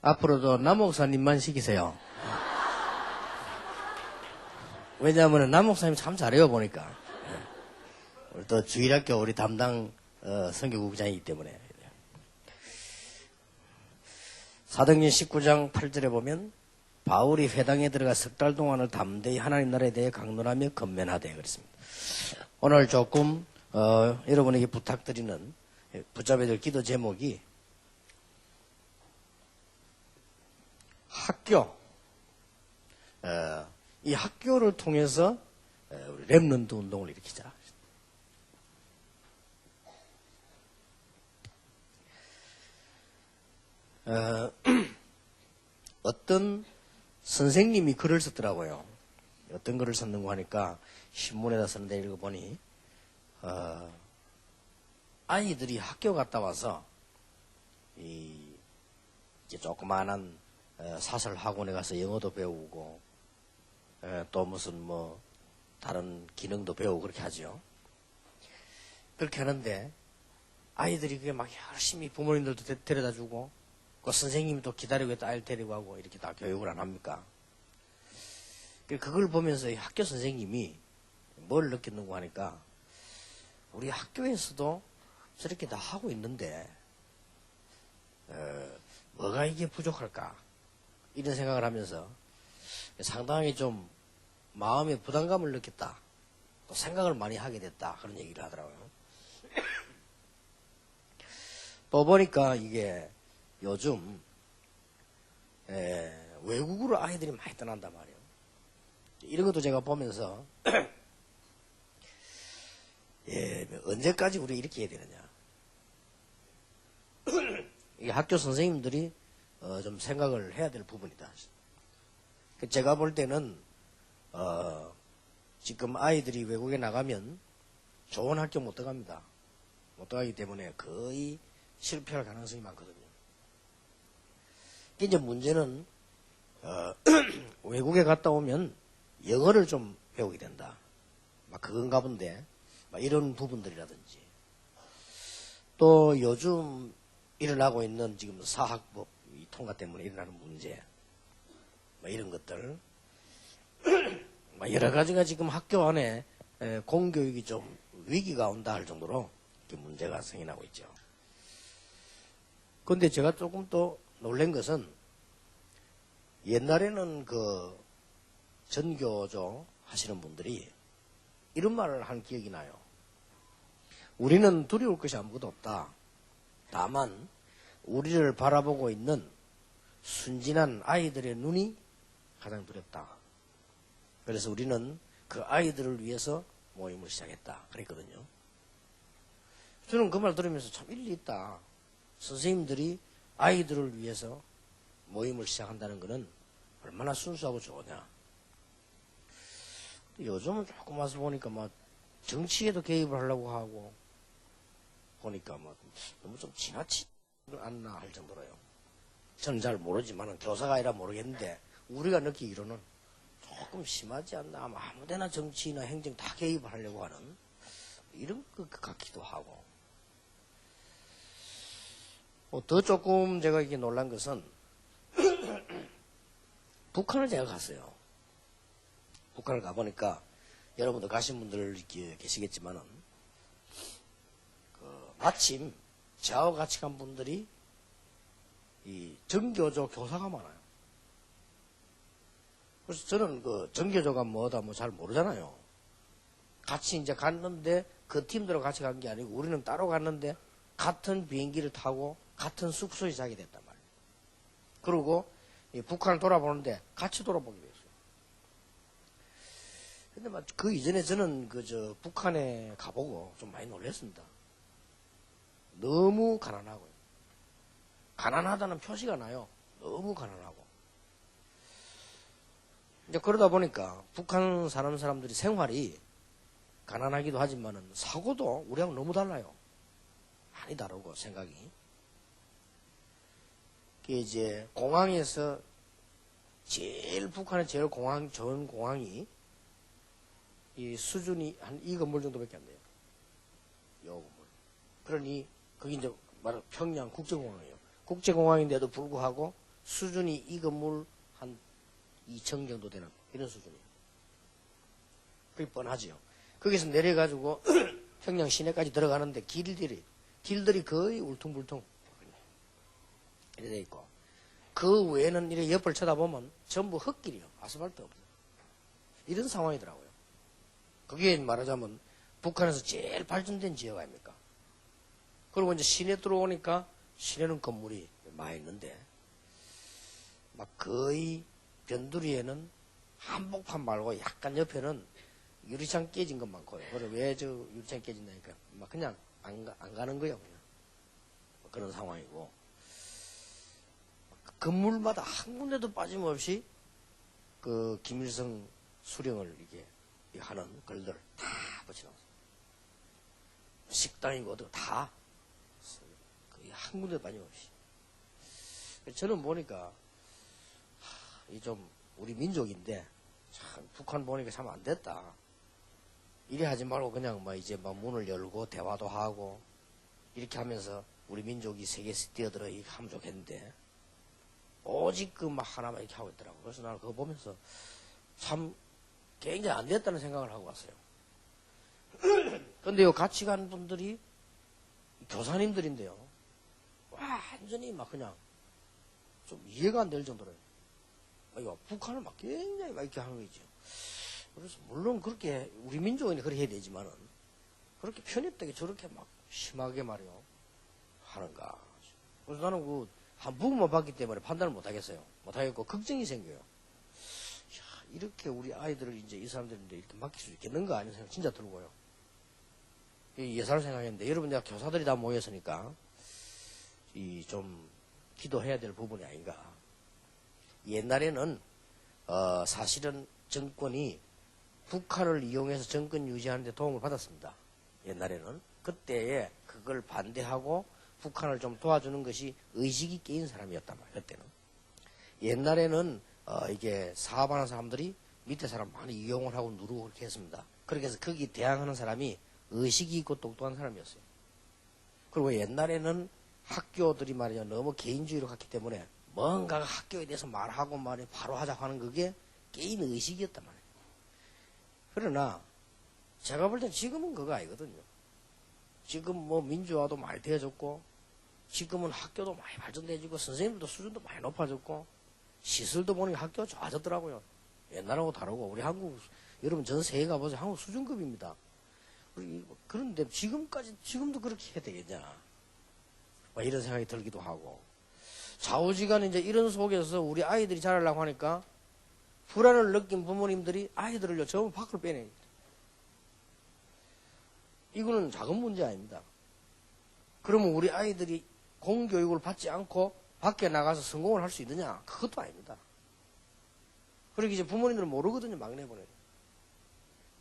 앞으로도 남 목사님만 시키세요. 왜냐하면 남 목사님 참 잘해요, 보니까. 우리 또 주일학교 우리 담당 선교국장이기 때문에. 사도행전 19장 8절에 보면 바울이 회당에 들어가 석 달 동안을 담대히 하나님 나라에 대해 강론하며 건면하되 그랬습니다. 오늘 조금 여러분에게 부탁드리는 붙잡아야 될 기도 제목이 학교. 이 학교를 통해서 우리 렘넌트 운동을 일으키자. 어떤 선생님이 글을 썼더라고요. 어떤 글을 썼는고 하니까 신문에다 썼는데 읽어보니 아이들이 학교 갔다 와서 이제 조그마한 사설 학원에 가서 영어도 배우고 또 무슨 뭐 다른 기능도 배우고 그렇게 하죠. 그렇게 하는데 아이들이 그게 막 열심히 부모님들도 데려다 주고 그 선생님도 기다리고 있다 아이를 데리고 가고 이렇게 다 교육을 안 합니까? 그걸 보면서 이 학교 선생님이 뭘 느꼈는고 하니까 우리 학교에서도 저렇게 다 하고 있는데 뭐가 이게 부족할까? 이런 생각을 하면서 상당히 좀 마음에 부담감을 느꼈다. 또 생각을 많이 하게 됐다. 그런 얘기를 하더라고요. 또 보니까 이게 요즘 외국으로 아이들이 많이 떠난단 말이에요. 이런 것도 제가 보면서 언제까지 우리 이렇게 해야 되느냐. 이게 학교 선생님들이 좀 생각을 해야 될 부분이다. 제가 볼 때는 지금 아이들이 외국에 나가면 좋은 학교 못 들어갑니다. 못 들어가기 때문에 거의 실패할 가능성이 많거든요. 이제 문제는 외국에 갔다 오면 영어를 좀 배우게 된다. 막 그건가 본데 막 이런 부분들이라든지 또 요즘 일어나고 있는 지금 사학법 통과 때문에 일어나는 문제 뭐 이런 것들 여러 가지가 지금 학교 안에 공교육이 좀 위기가 온다 할 정도로 이렇게 문제가 생겨나고 있죠. 그런데 제가 조금 또 놀란 것은 옛날에는 그 전교조 하시는 분들이 이런 말을 한 기억이 나요. 우리는 두려울 것이 아무것도 없다. 다만 우리를 바라보고 있는 순진한 아이들의 눈이 가장 두렵다. 그래서 우리는 그 아이들을 위해서 모임을 시작했다. 그랬거든요. 저는 그 말 들으면서 참 일리 있다. 선생님들이 아이들을 위해서 모임을 시작한다는 것은 얼마나 순수하고 좋으냐. 요즘은 조금 와서 보니까 막 정치에도 개입을 하려고 하고 보니까 막 너무 좀 지나치지 않나 할 정도로요. 저는 잘 모르지만 교사가 아니라 모르겠는데 우리가 느끼기로는 조금 심하지 않나. 아무데나 정치나 행정 다 개입을 하려고 하는 이런 것 같기도 하고. 더 조금 제가 이게 놀란 것은 북한을 제가 갔어요. 북한을 가보니까 여러분도 가신 분들 계시겠지만은 마침 저하고 같이 간 분들이 이 정교조 교사가 많아요. 그래서 저는 그 정교조가 뭐다 뭐 잘 모르잖아요. 같이 이제 갔는데 그 팀들하고 같이 간 게 아니고 우리는 따로 갔는데 같은 비행기를 타고 같은 숙소에 자게 됐단 말이에요. 그리고 북한을 돌아보는데 같이 돌아보기로 했어요. 근데 막 그 이전에 저는 북한에 가보고 좀 많이 놀랐습니다. 너무 가난하고요. 가난하다는 표시가 나요. 너무 가난하고. 이제 그러다 보니까 북한 사는 사람들이 생활이 가난하기도 하지만은 사고도 우리하고 너무 달라요. 많이 다르고 생각이. 그게 이제 공항에서 제일 북한의 제일 좋은 공항이 이 수준이 한 이 건물 정도밖에 안 돼요. 요 건물. 그러니 거기 이제 말하면 평양 국제공항이에요. 국제공항인데도 불구하고 수준이 이 건물 한 2층 정도 되는 이런 수준이에요. 그게 뻔하지요. 거기서 내려가지고 평양 시내까지 들어가는데 길들이 거의 울퉁불퉁 이래 돼 있고, 그 외에는 이렇게 옆을 쳐다보면 전부 흙길이요. 아스팔트 없어요. 이런 상황이더라고요. 그게 말하자면 북한에서 제일 발전된 지역 아닙니까? 그리고 이제 시내 들어오니까 시내는 건물이 많이 있는데, 막 거의 변두리에는 한복판 말고 약간 옆에는 유리창 깨진 것 많고요. 그래서 왜 저 유리창 깨진다니까 막 그냥 안 가는 거예요. 그냥 그런 상황이고, 건물마다 한 군데도 빠짐없이 그 김일성 수령을 이게 하는 글들 다 붙여놨어요. 식당이고 어디고 다 거의 한 군데도 빠짐없이. 저는 보니까 이 좀 우리 민족인데 참 북한 보니까 참 안 됐다. 이래 하지 말고 그냥 뭐 이제 막 문을 열고 대화도 하고 이렇게 하면서 우리 민족이 세계에서 뛰어들어 이렇게 하면 좋겠는데, 오직 그 막 하나만 이렇게 하고 있더라고. 그래서 나는 그거 보면서 참 굉장히 안 됐다는 생각을 하고 왔어요. 근데 요 같이 간 분들이 교사님들인데요. 완전히 막 그냥 좀 이해가 안 될 정도로 북한을 막 굉장히 막 이렇게 하는 거죠. 그래서 물론 그렇게 우리 민족은 그렇게 해야 되지만은 그렇게 편협되게 저렇게 막 심하게 말이요 하는가. 그래서 나는 그 한 부분만 봤기 때문에 판단을 못 하겠어요. 못 하겠고 걱정이 생겨요. 야, 이렇게 우리 아이들을 이제 이 사람들인데 이렇게 맡길 수 있겠는가 하는 생각 진짜 들고요. 예사를 생각했는데, 여러분 내가 교사들이 다 모였으니까 이 좀 기도해야 될 부분이 아닌가. 옛날에는 사실은 정권이 북한을 이용해서 정권 유지하는 데 도움을 받았습니다. 옛날에는. 그때에 그걸 반대하고 북한을 좀 도와주는 것이 의식이 깨인 사람이었단 말이에요. 그때는. 옛날에는 이게 사업하는 사람들이 밑에 사람 많이 이용을 하고 누르고 그렇게 했습니다. 그렇게 해서 거기 대항하는 사람이 의식이 있고 똑똑한 사람이었어요. 그리고 옛날에는 학교들이 말이야 너무 개인주의로 갔기 때문에 뭔가가 학교에 대해서 말하고 말해 바로 하자고 하는 그게 개인 의식이었단 말이에요. 그러나 제가 볼 땐 지금은 그거 아니거든요. 지금 뭐 민주화도 많이 되어졌고, 지금은 학교도 많이 발전되어지고, 선생님들도 수준도 많이 높아졌고, 시설도 보니까 학교가 좋아졌더라고요. 옛날하고 다르고, 우리 한국, 여러분 전 세계 가보세요. 한국 수준급입니다. 그런데 지금도 그렇게 해야 되겠냐. 이런 생각이 들기도 하고. 좌우지간에 이제 이런 속에서 우리 아이들이 자라려고 하니까, 불안을 느낀 부모님들이 아이들을요, 전부 밖으로 빼내요. 이거는 작은 문제 아닙니다. 그러면 우리 아이들이 공교육을 받지 않고 밖에 나가서 성공을 할 수 있느냐? 그것도 아닙니다. 그러기 이제 부모님들은 모르거든요. 막 내보내요.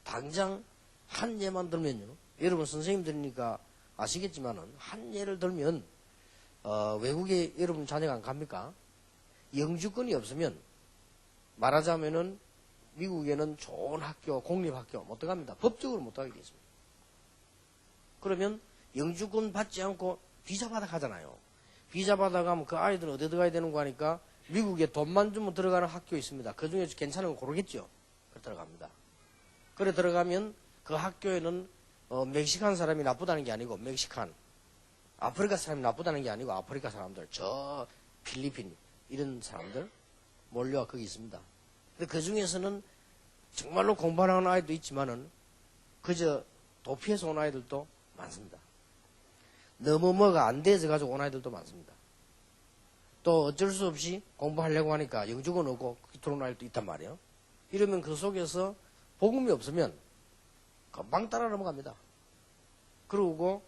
당장 한 예만 들면요. 여러분 선생님들이니까 아시겠지만은 한 예를 들면 외국에 여러분 자녀가 안 갑니까? 영주권이 없으면 말하자면은 미국에는 좋은 학교, 공립학교 못 들어갑니다. 법적으로 못 들어가게 돼 있습니다. 그러면 영주권 받지 않고 비자 받아 가잖아요. 비자 받아 가면 그 아이들은 어디 들어가야 되는 거 하니까 미국에 돈만 주면 들어가는 학교 있습니다. 그 중에서 괜찮은 거 고르겠죠. 그래 들어갑니다. 그래 들어가면 그 학교에는 멕시칸 사람이 나쁘다는 게 아니고 아프리카 사람이 나쁘다는 게 아니고 아프리카 사람들, 저 필리핀 이런 사람들 몰려와 거기 있습니다. 근데 그 중에서는 정말로 공부하는 아이도 있지만은 그저 도피해서 온 아이들도 많습니다. 너무 뭐가 안 돼서 가지고 온 아이들도 많습니다. 또 어쩔 수 없이 공부하려고 하니까 영주권 없고 들어온 아이들도 있단 말이에요. 이러면 그 속에서 복음이 없으면 금방 따라 넘어갑니다. 그러고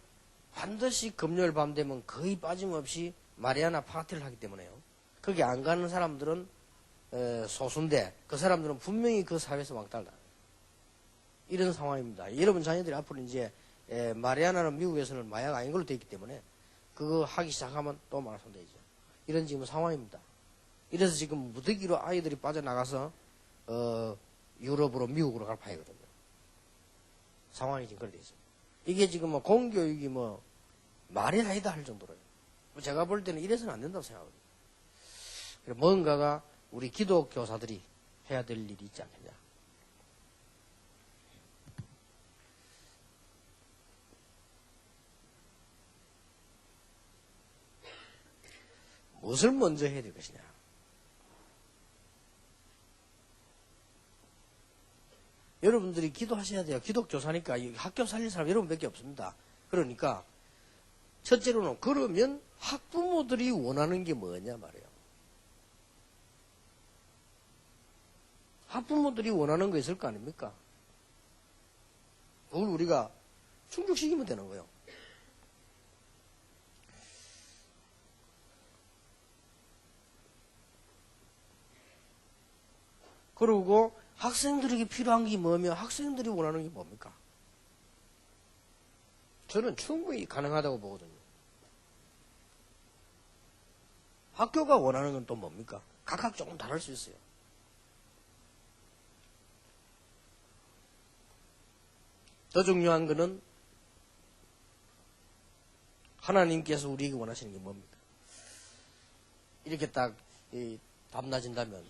반드시 금요일 밤 되면 거의 빠짐없이 마리아나 파티를 하기 때문에요. 거기 안 가는 사람들은 소수인데 그 사람들은 분명히 그 사회에서 왕따를 당해요. 이런 상황입니다. 여러분 자녀들이 앞으로 이제 마리아나는 미국에서는 마약 아닌 걸로 되어 있기 때문에 그거 하기 시작하면 또 말할 손대죠. 이런 지금 상황입니다. 이래서 지금 무더기로 아이들이 빠져나가서 유럽으로 미국으로 갈 파이거든요. 상황이 지금 그렇게 되어 있습니다. 이게 지금 뭐 공교육이 뭐 말이 아니다 할 정도로요. 제가 볼 때는 이래서는 안 된다고 생각하거든요. 뭔가가 우리 기독교사들이 해야 될 일이 있지 않겠냐. 무엇을 먼저 해야 될 것이냐. 여러분들이 기도하셔야 돼요. 기독교사니까 학교 살릴 사람 여러분밖에 없습니다. 그러니까 첫째로는 그러면 학부모들이 원하는 게 뭐냐 말이에요. 학부모들이 원하는 거 있을 거 아닙니까? 그걸 우리가 충족시키면 되는 거예요. 그리고 학생들에게 필요한 게 뭐며 학생들이 원하는 게 뭡니까? 저는 충분히 가능하다고 보거든요. 학교가 원하는 건 또 뭡니까? 각각 조금 다를 수 있어요. 더 중요한 거는 하나님께서 우리에게 원하시는 게 뭡니까? 이렇게 딱 답나진다면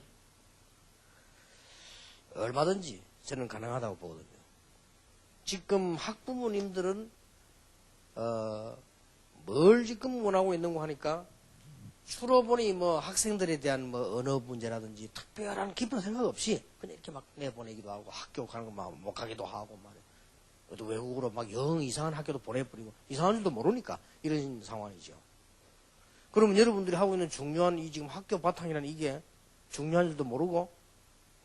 얼마든지 저는 가능하다고 보거든요. 지금 학부모님들은 뭘 지금 원하고 있는 거 하니까 주로 보니 뭐 학생들에 대한 뭐 언어 문제라든지 특별한 깊은 생각 없이 그냥 이렇게 막 내보내기도 하고 학교 가는 거 막 못 가기도 하고 말이에요. 또 외국으로 막 영 이상한 학교도 보내버리고 이상한 줄도 모르니까 이런 상황이죠. 그러면 여러분들이 하고 있는 중요한 이 지금 학교 바탕이라는 이게 중요한 줄도 모르고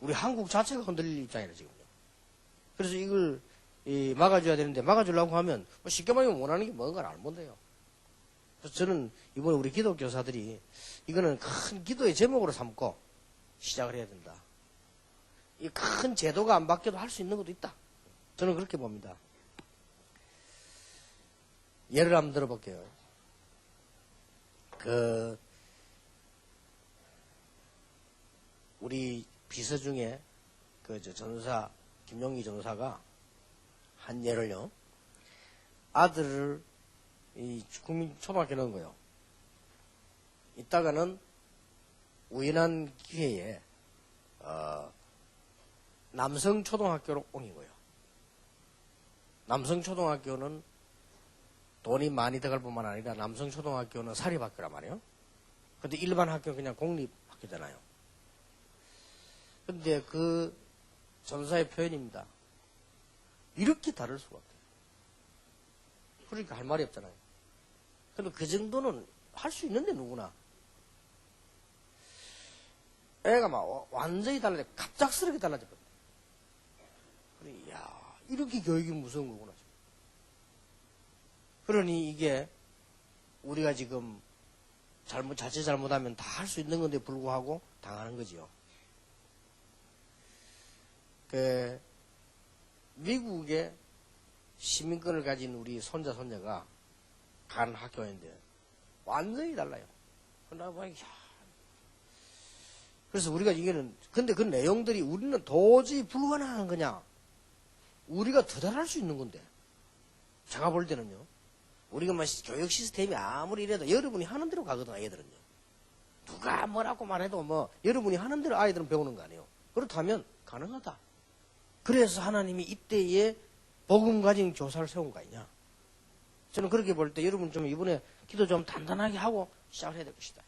우리 한국 자체가 흔들릴 입장이라 지금요. 그래서 이걸 막아줘야 되는데 막아주려고 하면 뭐 쉽게 말하면 원하는 게 뭔가를 알면 돼요. 그래서 저는 이번에 우리 기독교사들이 이거는 큰 기도의 제목으로 삼고 시작을 해야 된다. 이 큰 제도가 안 바뀌어도 할 수 있는 것도 있다. 저는 그렇게 봅니다. 예를 한번 들어볼게요. 우리 비서 중에 전사 김용기 전사가 한 예를요. 아들을 이 국민 초등학교 넣은 거예요. 이따가는 우연한 기회에 남성 초등학교로 옮긴 거예요. 남성 초등학교는 돈이 많이 들어갈 뿐만 아니라 남성 초등학교는 사립학교란 말이에요. 근데 일반 학교는 그냥 공립학교잖아요. 근데 그 전사의 표현입니다. 이렇게 다를 수가 없어요. 그러니까 할 말이 없잖아요. 근데 그 정도는 할 수 있는데 누구나. 애가 막 완전히 달라져. 갑작스럽게 달라졌거든요. 그래, 야, 이렇게 교육이 무서운 거구나. 그러니 이게 우리가 지금 자칫 잘못하면 다 할 수 있는 건데 불구하고 당하는 거지요. 미국의 시민권을 가진 우리 손자, 손녀가 간 학교인데 완전히 달라요. 그래서 우리가 이게는, 근데 그 내용들이 우리는 도저히 불가능한 거냐? 우리가 더 잘할 수 있는 건데. 제가 볼 때는요. 우리가 뭐 교육 시스템이 아무리 이래도 여러분이 하는 대로 가거든, 아이들은요. 누가 뭐라고 말해도 뭐 여러분이 하는 대로 아이들은 배우는 거 아니에요. 그렇다면 가능하다. 그래서 하나님이 이때에 복음 가진 교사를 세운 거 아니냐. 저는 그렇게 볼 때 여러분 좀 이번에 기도 좀 단단하게 하고 시작을 해야 될 것이다.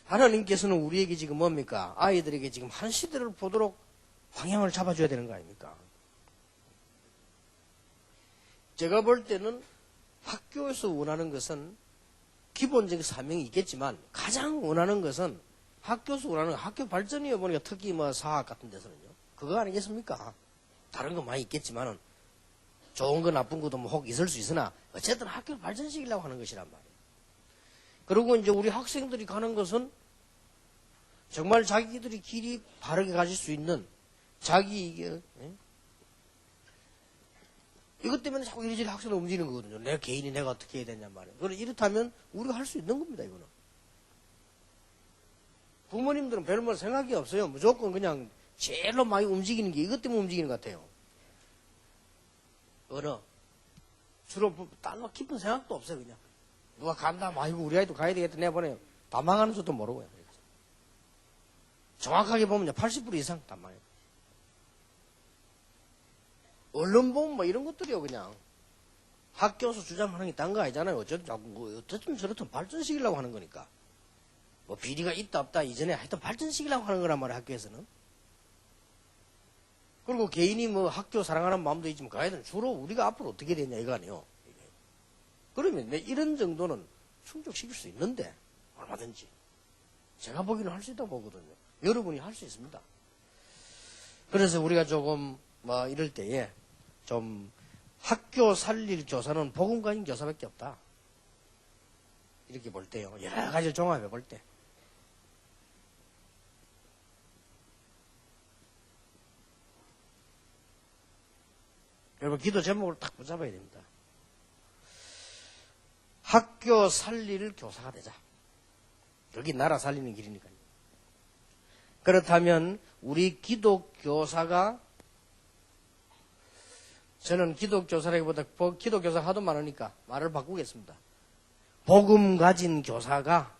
하나님께서는 우리에게 지금 뭡니까? 아이들에게 지금 한 시대를 보도록 방향을 잡아줘야 되는 거 아닙니까? 제가 볼 때는 학교에서 원하는 것은 기본적인 사명이 있겠지만 가장 원하는 것은 학교에서 원하는 학교 발전이요 보니까 특히 뭐 사학 같은 데서는요. 그거 아니겠습니까? 다른 거 많이 있겠지만은 좋은 거 나쁜 것도 뭐 혹 있을 수 있으나 어쨌든 학교를 발전시키려고 하는 것이란 말이에요. 그리고 이제 우리 학생들이 가는 것은 정말 자기들이 길이 바르게 가질 수 있는 이것 때문에 자꾸 이리저리 학생들 움직이는 거거든요. 내 개인이 내가 어떻게 해야 되냐 말이에요. 그럼 이렇다면 우리가 할 수 있는 겁니다, 이거는. 부모님들은 별로 생각이 없어요. 무조건 그냥 제일로 많이 움직이는 게 이것 때문에 움직이는 것 같아요. 언어. 주로 딴 깊은 생각도 없어요, 그냥. 누가 간다, 아이고, 우리 아이도 가야 되겠다, 내보내요. 다 망하는 줄도 모르고요. 정확하게 보면요, 80% 이상 다 망해요. 언론 보면 뭐 이런 것들이요, 그냥. 학교에서 주장하는 게 딴 거 아니잖아요. 어쨌든 저렇든 발전시키려고 하는 거니까. 뭐 비리가 있다 없다 이전에 하여튼 발전시키려고 하는 거란 말이에요, 학교에서는. 그리고 개인이 뭐 학교 사랑하는 마음도 있지만 그 아이들은 주로 우리가 앞으로 어떻게 되냐 이거 아니에요. 그러면 이런 정도는 충족시킬 수 있는데 얼마든지 제가 보기는 할 수 있다고 보거든요. 여러분이 할 수 있습니다. 그래서 우리가 조금 뭐 이럴 때에 좀 학교 살릴 교사는 복음 가진 교사밖에 없다. 이렇게 볼 때요. 여러 가지를 종합해 볼 때. 여러분 기도 제목을 딱 붙잡아야 됩니다. 학교 살릴 교사가 되자. 여기 나라 살리는 길이니까요. 그렇다면 우리 기독교사가 저는 기독교사라기보다 기독교사 하도 많으니까 말을 바꾸겠습니다. 복음 가진 교사가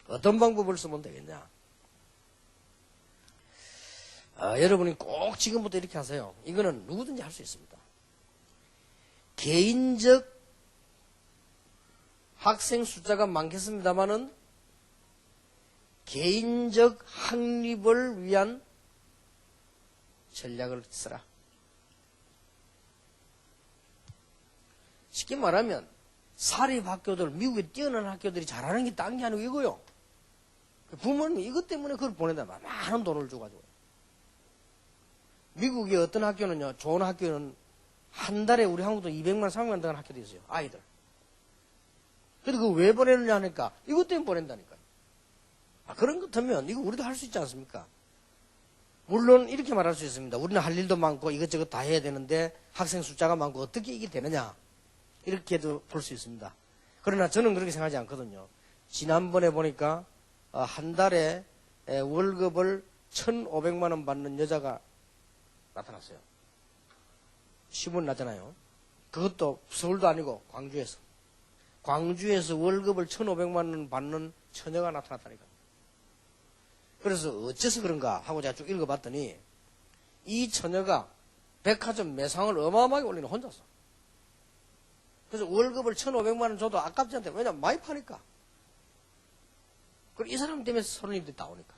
어떤 방법을 쓰면 되겠냐? 여러분이 꼭 지금부터 이렇게 하세요. 이거는 누구든지 할 수 있습니다. 개인적 학생 숫자가 많겠습니다만은 개인적 확립을 위한 전략을 쓰라. 쉽게 말하면 사립학교들, 미국에 뛰어난 학교들이 잘하는 게 딴 게 아니고 이거요. 부모님이 이것 때문에 그걸 보낸다. 많은 돈을 줘가지고. 미국의 어떤 학교는요, 좋은 학교는 한 달에 우리 한국도 200만, 300만 드는 학교도 있어요. 아이들. 근데 그거 왜 보내느냐 하니까 이것 때문에 보낸다니까요. 그런 것 같으면 이거 우리도 할 수 있지 않습니까? 물론 이렇게 말할 수 있습니다. 우리는 할 일도 많고 이것저것 다 해야 되는데 학생 숫자가 많고 어떻게 이게 되느냐. 이렇게도 볼 수 있습니다. 그러나 저는 그렇게 생각하지 않거든요. 지난번에 보니까 한 달에 월급을 1,500만 원 받는 여자가 나타났어요. 신문 나잖아요. 그것도 서울도 아니고 광주에서. 광주에서 월급을 1,500만 원 받는 처녀가 나타났다니까. 그래서 어째서 그런가 하고 제가 쭉 읽어봤더니 이 처녀가 백화점 매상을 어마어마하게 올리는 혼자서. 그래서 월급을 1,500만 원 줘도 아깝지 않대. 왜냐면 많이 파니까. 그리고 이 사람 때문에 손님들이 나오니까.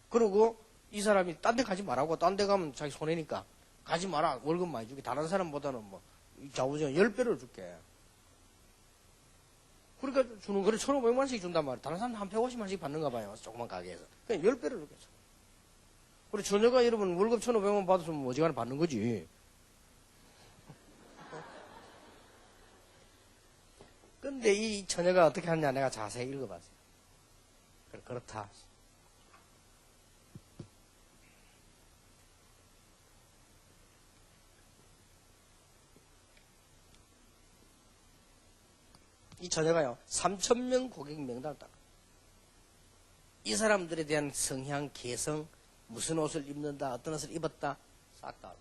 그리고 이 사람이 딴 데 가지 말라고. 딴 데 가면 자기 손해니까. 가지 마라. 월급 많이 주게. 다른 사람보다는 뭐 좌우지간 10배를 줄게. 그러니까 주는 거를 1,500만 원씩 준단 말이야. 다른 사람은 한 150만 원씩 받는가 봐요. 조그만 가게에서. 그냥 10배를 줬겠죠. 그리고 처녀가 여러분 월급 1,500만 원 받았으면 어지간히 받는 거지. 근데 이 처녀가 어떻게 하느냐 내가 자세히 읽어봤어요. 그렇다. 이 처녀가요, 3,000명 고객 명단을 따라. 이 사람들에 대한 성향, 개성, 무슨 옷을 입는다, 어떤 옷을 입었다, 싹 다.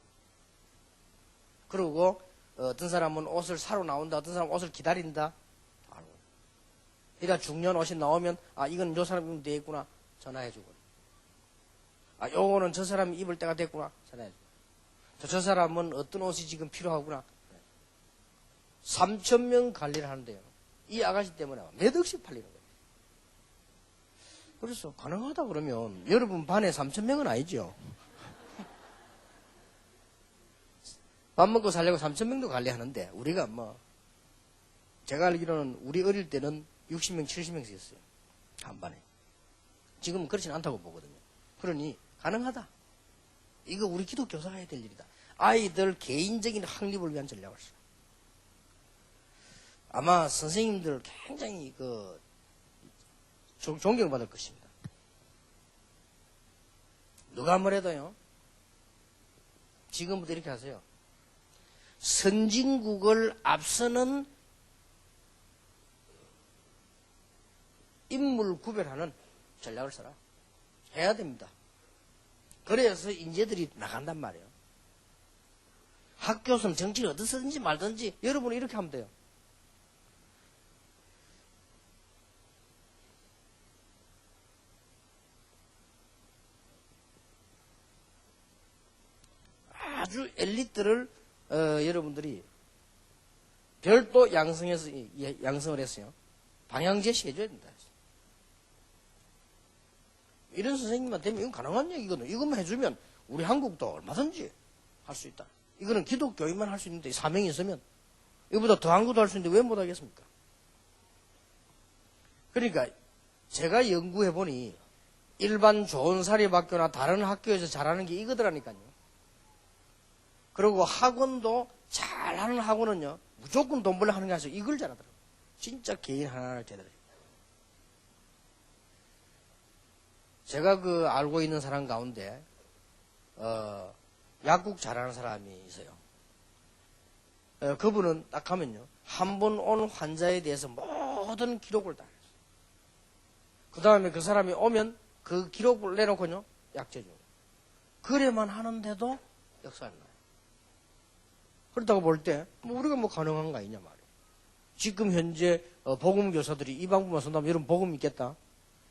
그리고 어떤 사람은 옷을 사러 나온다, 어떤 사람은 옷을 기다린다. 그러니까 중요한 옷이 나오면, 이건 요 사람 입으면 되겠구나, 전화해주고. 요거는 저 사람이 입을 때가 됐구나, 전화해주고. 저 사람은 어떤 옷이 지금 필요하구나. 3,000명 관리를 하는데요. 이 아가씨 때문에 몇 억씩 팔리는 거예요. 그래서 가능하다 그러면 여러분 반에 3,000명은 아니죠. 밥 먹고 살려고 3,000명도 관리하는데 우리가 뭐 제가 알기로는 우리 어릴 때는 60명, 70명씩 있었어요. 한 반에. 지금은 그렇지는 않다고 보거든요. 그러니 가능하다. 이거 우리 기독교사가 해야 될 일이다. 아이들 개인적인 확립을 위한 전략을 써. 아마 선생님들 굉장히 존경받을 것입니다. 누가 뭐래도요. 지금부터 이렇게 하세요. 선진국을 앞서는 인물 구별하는 전략을 써라. 해야 됩니다. 그래서 인재들이 나간단 말이에요. 학교에서는 정치를 어떻게 쓰든지 말든지 여러분은 이렇게 하면 돼요. 아주 엘리트를 여러분들이 별도 양성을 했어요. 방향 제시해줘야 된다. 이런 선생님만 되면 이건 가능한 얘기거든요. 이것만 해주면 우리 한국도 얼마든지 할 수 있다. 이거는 기독교인만 할 수 있는데 사명이 있으면 이거보다 더한 것도 할 수 있는데 왜 못하겠습니까? 그러니까 제가 연구해보니 일반 좋은 사립학교나 다른 학교에서 잘하는 게 이거더라니까요. 그리고 학원도 잘하는 학원은요, 무조건 돈 벌려 하는 게 아니라 이걸 잘하더라고요. 진짜 개인 하나를 제대로. 제가 알고 있는 사람 가운데, 약국 잘하는 사람이 있어요. 그분은 딱 하면요, 한 번 온 환자에 대해서 모든 기록을 다 했어요. 그 다음에 그 사람이 오면 그 기록을 내놓고요, 약제 줍니다. 그래만 하는데도 역사가 나요. 그렇다고 볼 때, 우리가 가능한 거 아니냐 말이에요. 지금 현재, 복음 교사들이 이 방법만 쓴다면 여러분 복음 있겠다?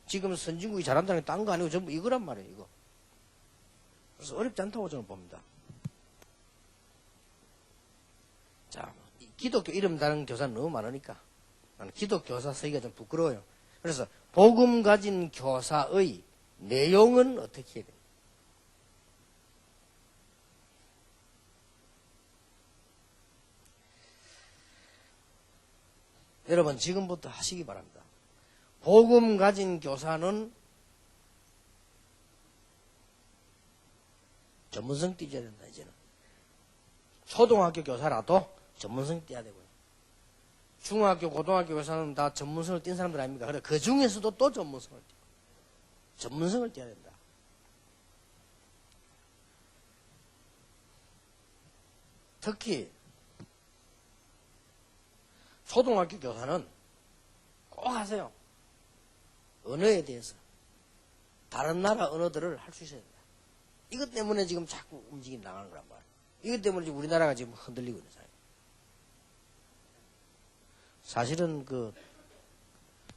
지금 선진국이 잘한다는 게 딴 거 아니고 전부 이거란 말이에요, 이거. 그래서 어렵지 않다고 저는 봅니다. 자, 기독교 이름 다른 교사는 너무 많으니까 나는 기독교 교사 쓰기가 좀 부끄러워요. 그래서 복음 가진 교사의 내용은 어떻게 해야 돼요? 여러분 지금부터 하시기 바랍니다. 복음 가진 교사는 전문성 띄어야 된다. 이제는 초등학교 교사라도 전문성 띄어야 되고요. 중학교, 고등학교 교사는 다 전문성을 띈 사람들 아닙니까? 그래 그 중에서도 또 전문성을 띄고 전문성을 띄어야 된다. 특히 초등학교 교사는 꼭 하세요. 언어에 대해서 다른 나라 언어들을 할 수 있어야 된다. 이것 때문에 지금 자꾸 움직임 나가는 거란 말이에요. 이것 때문에 지금 우리나라가 지금 흔들리고 있는 사람이에요. 사실은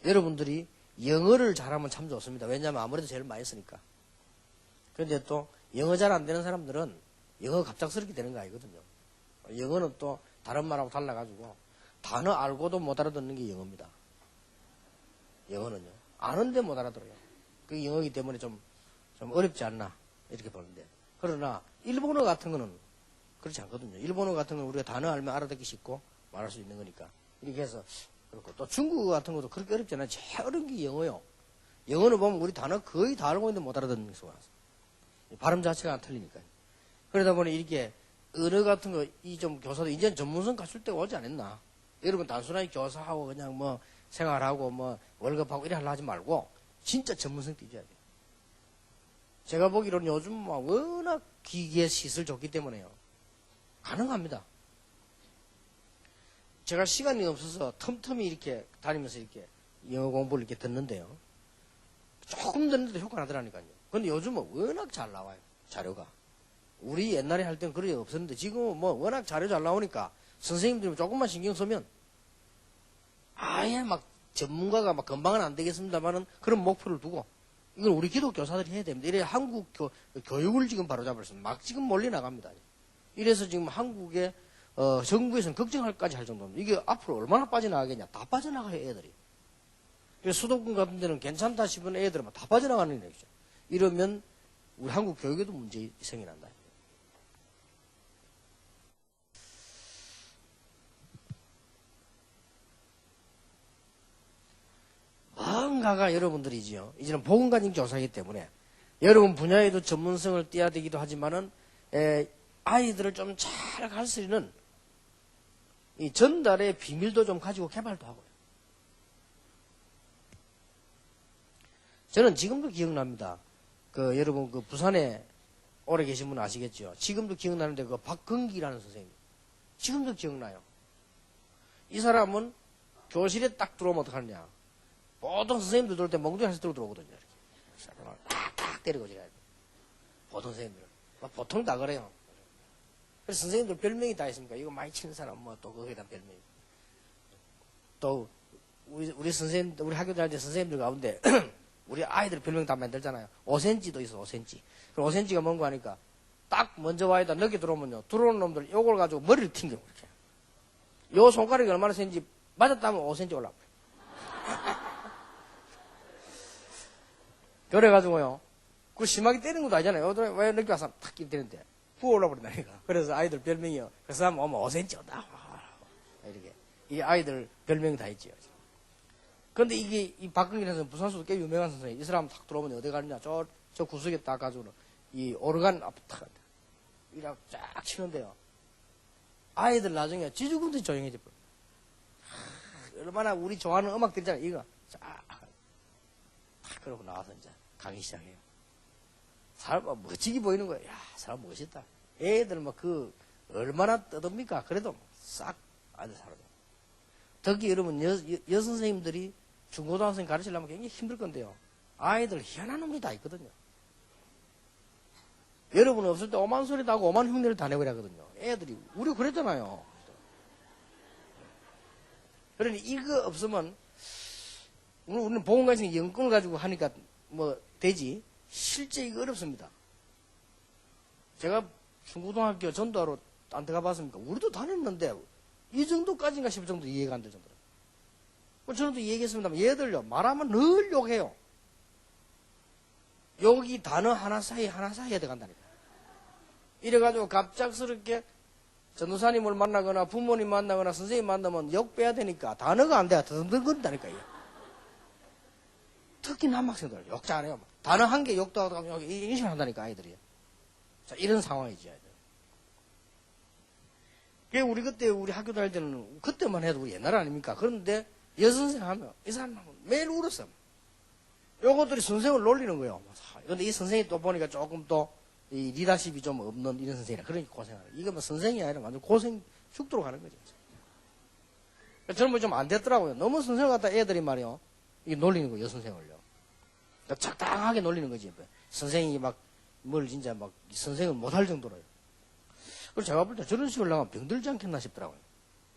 여러분들이 영어를 잘하면 참 좋습니다. 왜냐하면 아무래도 제일 많이 쓰니까. 그런데 또 영어 잘 안 되는 사람들은 영어가 갑작스럽게 되는 거 아니거든요. 영어는 또 다른 말하고 달라가지고 단어 알고도 못 알아듣는 게 영어입니다. 영어는요. 아는데 못 알아들어요. 그 영어이기 때문에 좀 어렵지 않나 이렇게 보는데. 그러나 일본어 같은 거는 그렇지 않거든요. 일본어 같은 건 우리가 단어 알면 알아듣기 쉽고 말할 수 있는 거니까. 이렇게 해서 그렇고 또 중국어 같은 것도 그렇게 어렵지 않아요. 제일 어려운 게 영어요. 영어는 보면 우리 단어 거의 다 알고 있는데 못 알아듣는 게 많아서. 발음 자체가 안 틀리니까요. 그러다 보니 이렇게 언어 같은 거 이 좀 교사도 이제는 전문성 갖출 때가 오지 않았나. 여러분 단순하게 교사하고 그냥 생활하고 월급하고 이래 하려 하지 말고 진짜 전문성 띄줘야 돼요. 제가 보기로는 요즘 워낙 기계 시설 좋기 때문에요. 가능합니다. 제가 시간이 없어서 틈틈이 이렇게 다니면서 이렇게 영어 공부를 이렇게 듣는데요. 조금 듣는데도 효과 나더라니까요. 근데 요즘은 워낙 잘 나와요. 자료가. 우리 옛날에 할 땐 그런 게 없었는데 지금은 워낙 자료 잘 나오니까 선생님들이 조금만 신경 쓰면 아예 전문가가 금방은 안 되겠습니다만은 그런 목표를 두고 이건 우리 기독교사들이 해야 됩니다. 이래 한국 교육을 지금 바로잡을 수 있습니다. 지금 몰리 나갑니다. 이래서 지금 한국의 정부에서는 걱정할까지 할 정도입니다. 이게 앞으로 얼마나 빠져나가겠냐. 다 빠져나가요, 애들이. 수도권 같은 데는 괜찮다 싶은 애들은 다 빠져나가는 얘기죠. 이러면 우리 한국 교육에도 문제 생겨난다. 뭔가가 여러분들이지요. 이제는 복음 가진 교사이기 때문에 여러분 분야에도 전문성을 띄어야 되기도 하지만은 아이들을 좀 잘 가르치는 이 전달의 비밀도 좀 가지고 개발도 하고요. 저는 지금도 기억납니다. 여러분 부산에 오래 계신 분 아시겠죠? 지금도 기억나는데 박근기라는 선생님. 지금도 기억나요. 이 사람은 교실에 딱 들어오면 어떡하느냐. 보통 선생님들 들어올 때 멍둥이 하나씩 들어오거든요. 이렇게. 딱 때리고 지나야 돼. 보통 선생님들은. 보통 다 그래요. 그래서 선생님들 별명이 다 있습니까? 이거 많이 치는 사람, 또 거기다 별명이. 또, 우리 선생님, 우리 학교 다닐 때 선생님들 가운데, 우리 아이들 별명 다 만들잖아요. 5cm도 있어, 5cm. 그럼 5cm가 뭔가 하니까, 딱 먼저 와야 돼. 늦게 들어오면요. 들어오는 놈들 요걸 가지고 머리를 튕겨. 이렇게. 요 손가락이 얼마나 센지 맞았다면 5cm 올라가. 그래가지고요. 그 심하게 때리는 것도 아니잖아요. 왜 늦게 와서 탁 때리는데 부어 올라버린다니까. 그래서 아이들 별명이요. 그 사람 오면 5cm 온다. 이렇게. 이 아이들 별명이 다 있지요. 그런데 이게 이 박근기 선생님 부산수도 꽤 유명한 선생님. 이 사람 탁 들어오면 어디 가느냐. 저 구석에 딱 가지고는 이 오르간 앞에 탁 간다. 이라고 쫙 치는데요. 아이들 나중에 지주군들이 조용해져 버려. 얼마나 우리 좋아하는 음악들 있잖아요. 이거 쫙 그러고 나와서 이제 강의 시작해요. 사람 멋지게 보이는 거예요. 야, 사람 멋있다. 애들 막 얼마나 떠듭니까? 그래도 싹 아들 사람. 특히 여러분 여선생님들이 중고등학생 가르치려면 굉장히 힘들 건데요. 아이들 희한한 놈들이 다 있거든요. 여러분 없을 때 오만 소리도 하고 오만 흉내를 다 내고 이러거든요. 애들이 우리 그랬잖아요. 그러니 이거 없으면 우리는 보건관에서 연금을 가지고 하니까 뭐 되지. 실제 이거 어렵습니다. 제가 중고등학교 전도하러 안 들어가 봤습니까? 우리도 다녔는데 이 정도까지인가 싶을 정도 이해가 안 될 정도로. 저는 또 얘기했습니다만 얘들요 말하면 늘 욕해요. 욕이 단어 하나 사이에 들어간다니까. 이래가지고 갑작스럽게 전도사님을 만나거나 부모님 만나거나 선생님 만나면 욕 빼야 되니까 단어가 안 돼야 더듬거린다니까. 특히 남학생들 욕 잘해요. 단어 한 개 욕도 하고 인식을 한다니까 아이들이. 자, 이런 상황이지 아이들. 우리 그때 우리 학교 다닐 때는 그때만 해도 우리 옛날 아닙니까? 그런데 여선생 하면 이 사람 매일 울었어. 요것들이 선생을 놀리는 거예요. 그런데 이 선생이 또 보니까 조금 또 이 리더십이 좀 없는 이런 선생이라 그러니까 고생하는. 이거 뭐 선생이 아니라 완전 고생 죽도록 하는 거죠. 저는 뭐 좀 안 됐더라고요. 너무 선생을 갖다 애들이 말이요. 이게 놀리는 거예요, 여선생을요. 적당하게 놀리는 거지. 선생이 막 뭘 진짜 막 선생을 못할 정도로요. 그래서 제가 볼 때 저런 식으로 나가면 병들지 않겠나 싶더라고요.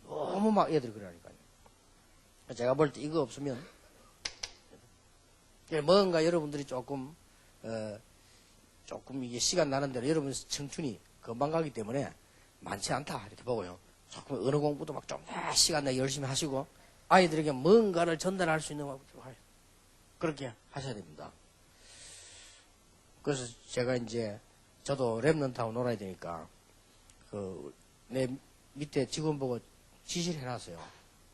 너무 막 애들이 그러니까요. 제가 볼 때 이거 없으면 뭔가 여러분들이 조금 이게 시간 나는 대로 여러분 청춘이 금방 가기 때문에 많지 않다 이렇게 보고요. 조금 언어 공부도 막 좀 시간 내에 열심히 하시고 아이들에게 뭔가를 전달할 수 있는 거 그렇게 하셔야 됩니다. 그래서 제가 이제 저도 랩런트하고 놀아야 되니까 내 밑에 직원 보고 지시를 해놨어요.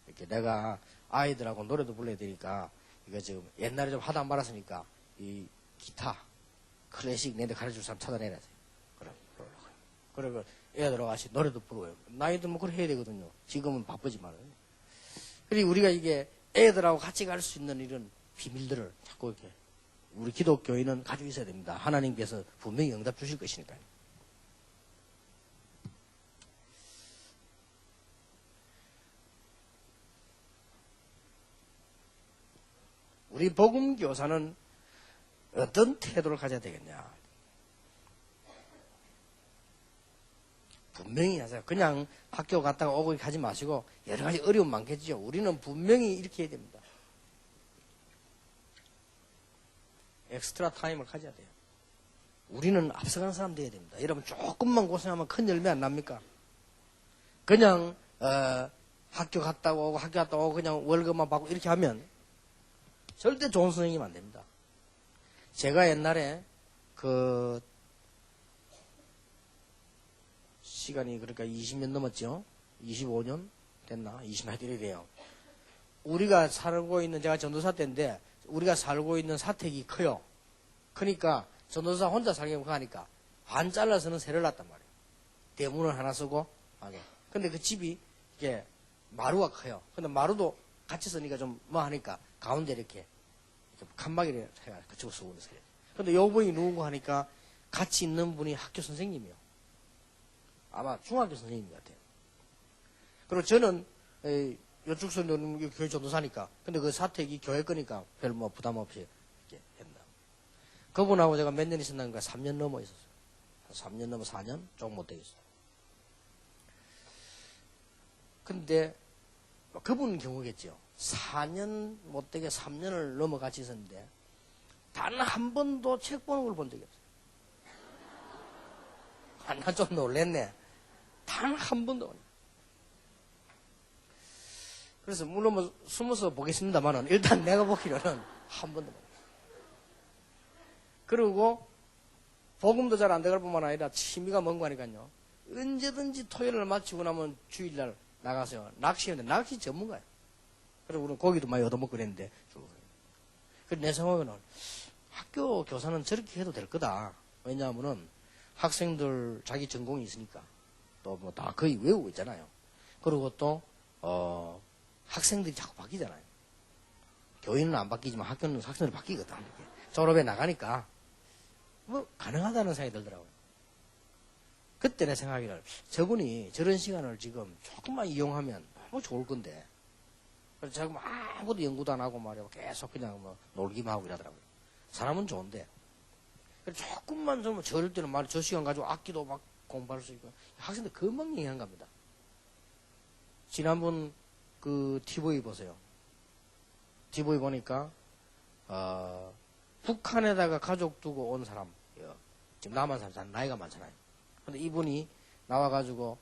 이렇게 내가 아이들하고 노래도 불러야 되니까 이거 지금 옛날에 좀 하다 말았으니까 이 기타 클래식 내한테 가르쳐줄 사람 찾아내라. 그리고 애들하고 같이 노래도 부르고요. 나이도 뭐 그래 해야 되거든요. 지금은 바쁘지만. 그리고 우리가 이게 애들하고 같이 갈 수 있는 이런 비밀들을 자꾸 이렇게 우리 기독교인은 가지고 있어야 됩니다. 하나님께서 분명히 응답 주실 것이니까요. 우리 복음교사는 어떤 태도를 가져야 되겠냐. 분명히 하세요. 그냥 학교 갔다가 오고 가지 마시고 여러 가지 어려움 많겠죠. 우리는 분명히 이렇게 해야 됩니다. 엑스트라 타임을 가져야 돼요. 우리는 앞서가는 사람 돼야 됩니다. 여러분 조금만 고생하면 큰 열매 안 납니까? 그냥 학교 갔다 오고 그냥 월급만 받고 이렇게 하면 절대 좋은 선생님 안 됩니다. 제가 옛날에 시간이 그러니까 20년 넘었죠. 25년 됐나? 20년 이래 돼요. 우리가 살고 있는 제가 전도사 때인데 우리가 살고 있는 사택이 커요. 그러니까 전도사 혼자 살려고 하니까 반 잘라서는 새를 놨단 말이에요. 대문을 하나 쓰고 하게. 근데 그 집이 이게 마루가 커요. 근데 마루도 같이 쓰니까 좀 뭐 하니까 가운데 이렇게 칸막이를 해가 그쪽으로 쓰고 있어요. 근데 요 분이 누군가 하니까 같이 있는 분이 학교 선생님이요. 아마 중학교 선생님 같아요. 그리고 저는 요축선교는 교회 전도사니까. 근데 그 사택이 교회 거니까 별 뭐 부담 없이 이렇게 했나. 그분하고 제가 몇 년 있었나니까 3년 넘어 있었어요. 3년 넘어 4년? 조금 못 되겠어요. 근데 그분 경우겠죠. 4년 못 되게 3년을 넘어 같이 있었는데 단 한 번도 책 보는 걸 본 적이 없어요. 나 좀 놀랬네. 단 한 번도. 그래서 물론 뭐 숨어서 보겠습니다만은 일단 내가 보기로는 한 번도 못. 그리고 복음도 잘 안 돼갈 뿐만 아니라 취미가 뭔고 하니까요. 언제든지 토요일을 마치고 나면 주일날 나가서 낚시하는데 낚시 전문가예요. 그리고 우리는 고기도 많이 얻어먹고 그랬는데. 그래서 내 생각에는 학교 교사는 저렇게 해도 될 거다. 왜냐하면은 학생들 자기 전공이 있으니까 또 뭐 다 거의 외우고 있잖아요. 그리고 또 학생들이 자꾸 바뀌잖아요. 교인은 안 바뀌지만 학교는 학생들이 바뀌거든. 졸업에 나가니까 뭐 가능하다는 생각이 들더라고요. 그때 내 생각에는 저분이 저런 시간을 지금 조금만 이용하면 너무 좋을 건데 그래서 자꾸 아무것도 연구도 안 하고 말이야 계속 그냥 뭐 놀기만 하고 이러더라고요. 사람은 좋은데 조금만 좀 저럴 때는 말이야 저 시간 가지고 악기도 막 공부할 수 있고 학생들 금방 얘기한 겁니다. 지난번 그 TV 보세요. TV 보니까 북한에다가 가족 두고 온 사람 지금 남한 사람 나이가 많잖아요. 근데 이분이 나와가지고